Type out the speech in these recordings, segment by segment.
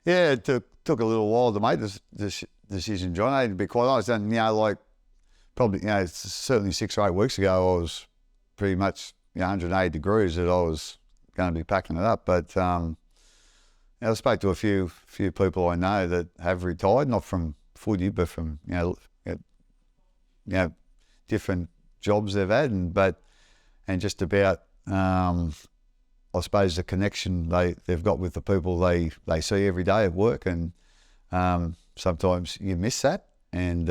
Yeah, it took a little while to make this decision, John. To be quite honest, and probably it's certainly 6 or 8 weeks ago, I was pretty much 180 degrees that I was going to be packing it up. But I spoke to a few people I know that have retired, not from footy, but from different jobs they've had, and just about I suppose the connection they've got with the people they see every day at work, and sometimes you miss that, and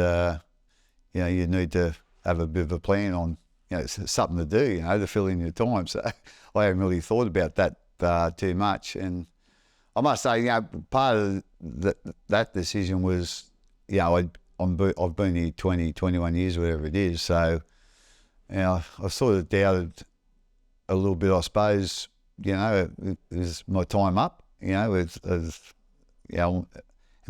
you need to have a bit of a plan on something to do, to fill in your time. So I haven't really thought about that too much, and I must say, part of that decision was, I've been here 20, 21 years, whatever it is. So, I sort of doubted a little bit, I suppose. Is my time up? Am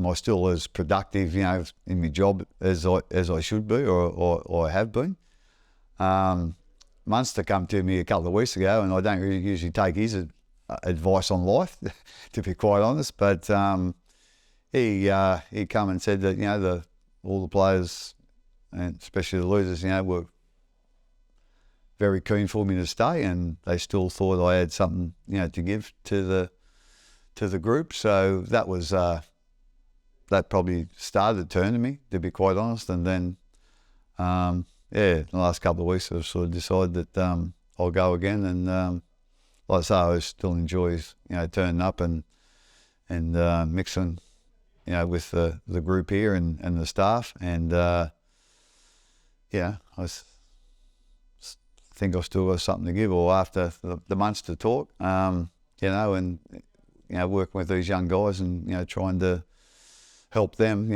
I still as productive, in my job as I should be, or I have been? Munster come to me a couple of weeks ago, and I don't really usually take his advice on life, to be quite honest. But he come and said that all the players, and especially the losers, were very keen for me to stay, and they still thought I had something to give to the group. So that was that probably started turning me, to be quite honest. And then the last couple of weeks I've sort of decided that I'll go again, and like I say, I still enjoy turning up and mixing with the group here and the staff, and I think I still got something to give, or after the Munster talk, and working with these young guys and trying to help them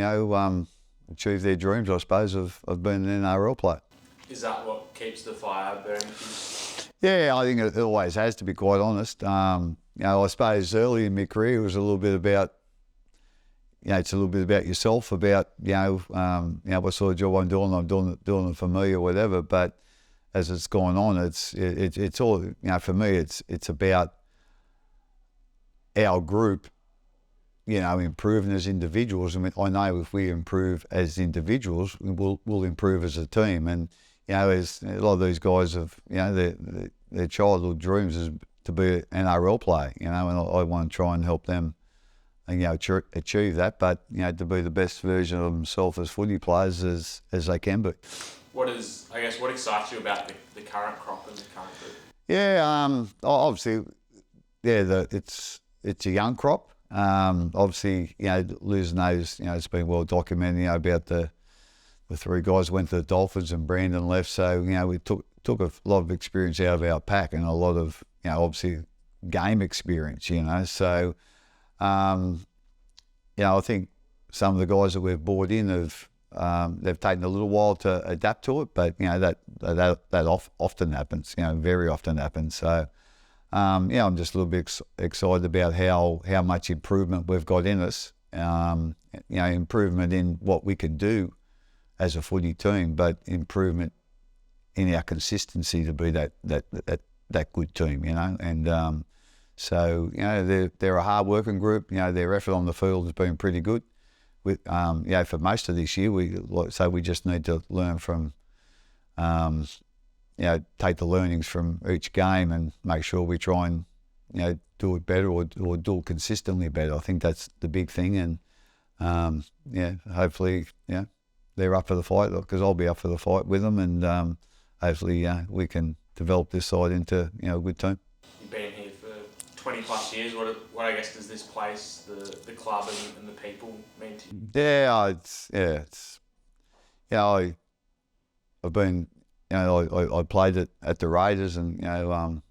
achieve their dreams, I suppose, of being an NRL player. Is that what keeps the fire burning? Yeah, I think it always has, to be quite honest. I suppose early in my career it was a little bit about, it's a little bit about yourself, about what sort of job I'm doing it for me or whatever. But as it's gone on, it's all, for me, it's about our group, improving as individuals. I mean, I know if we improve as individuals, we'll improve as a team. And as a lot of these guys have, their childhood dreams is to be an NRL player, and I want to try and help them, achieve that. But to be the best version of themselves as footy players as they can be. What excites you about the current crop and the current group? Yeah, obviously, it's a young crop. Obviously, losing those, it's been well documented, about the 3 guys went to the Dolphins and Brandon left. So, we took a lot of experience out of our pack, and a lot of, obviously game experience, So, I think some of the guys that we've brought in have, they've taken a little while to adapt to it, but that often happens. Very often happens. So, I'm just a little bit excited about how much improvement we've got in us. Improvement in what we can do as a footy team, but improvement in our consistency to be that good team. And so they're a hard working group. Their effort on the field has been pretty good. With for most of this year, we just need to learn from, take the learnings from each game and make sure we try and do it better or do it consistently better. I think that's the big thing, and hopefully they're up for the fight, because I'll be up for the fight with them, and hopefully we can develop this side into a good team. You've been here for 20 plus years. What I guess does this place, the club and the people mean to you? I've been, I played at the Raiders, and I'm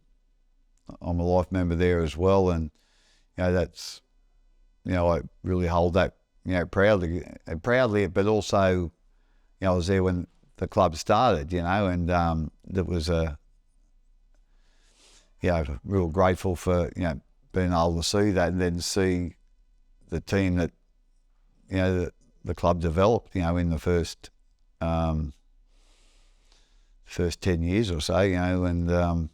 a life member there as well, and that's, I really hold that proudly, but also, I was there when the club started, and there was real grateful for being able to see that, and then see the team that the club developed in the first 10 years or so, and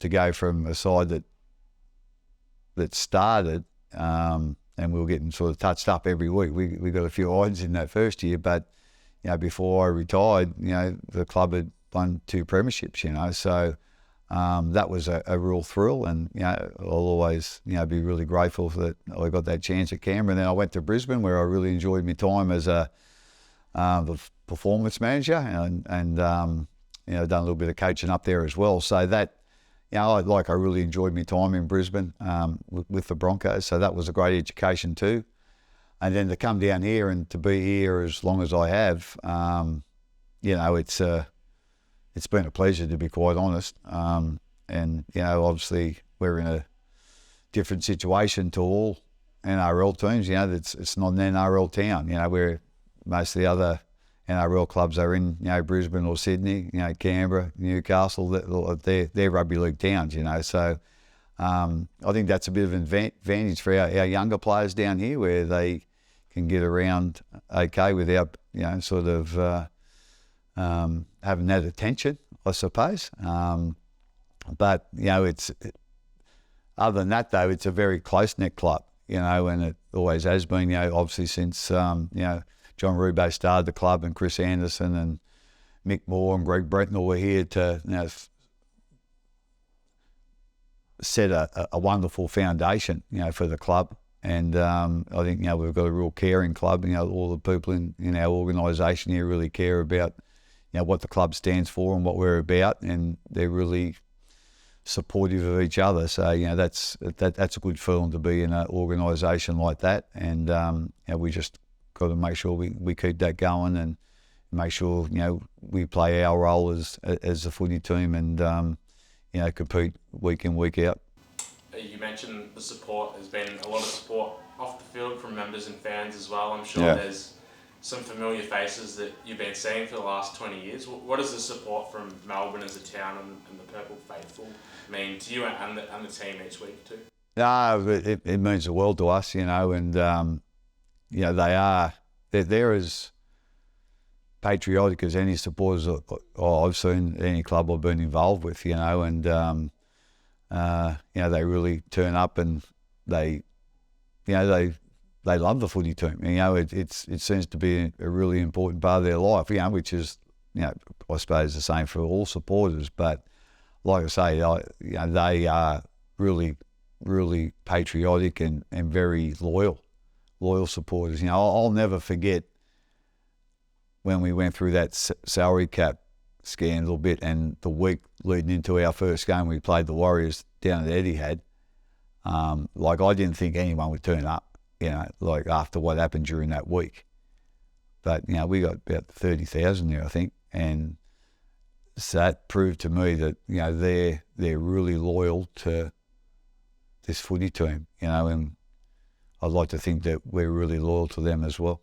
to go from a side that started and we were getting sort of touched up every week. We got a few irons in that first year, but before I retired, the club had won 2 premierships, so that was a real thrill, and I'll always be really grateful that I got that chance at Canberra. And then I went to Brisbane, where I really enjoyed my time as the performance manager, and done a little bit of coaching up there as well. So that I really enjoyed my time in Brisbane with the Broncos. So that was a great education too. And then to come down here and to be here as long as I have, it's been a pleasure, to be quite honest. And obviously we're in a different situation to all NRL teams. It's not an NRL town. Where most of the other NRL clubs are in, Brisbane or Sydney, Canberra, Newcastle. They're rugby league towns. So I think that's a bit of an advantage for our younger players down here, where they can get around okay without having that attention, I suppose. But it's other than that though, it's a very close knit club, and it always has been. Obviously since John Rubé started the club, and Chris Anderson and Mick Moore and Greg Brentnell were here to set a wonderful foundation, for the club. And I think we've got a real caring club. All the people in our organisation here really care about what the club stands for and what we're about, and they're really supportive of each other. So that's a good feeling to be in an organisation like that. And we just got to make sure we keep that going, and make sure we play our role as a footy team, and compete week in, week out. You mentioned the support. There's been a lot of support off the field from members and fans as well. I'm sure there's some familiar faces that you've been seeing for the last 20 years. What does the support from Melbourne as a town and the Purple Faithful mean to you and the team each week too? No, it means the world to us, and they're as patriotic as any supporters I've seen at any club I've been involved with, and they really turn up, and they love the footy team. It seems to be a really important part of their life, which is, I suppose the same for all supporters. But like I say, they are really, really patriotic and very loyal supporters. I'll never forget when we went through that salary cap scandal bit, and the week leading into our first game, we played the Warriors down at Etihad. I didn't think anyone would turn up, after what happened during that week. But, we got about 30,000 there, I think. And so that proved to me that, they're really loyal to this footy team, and I'd like to think that we're really loyal to them as well.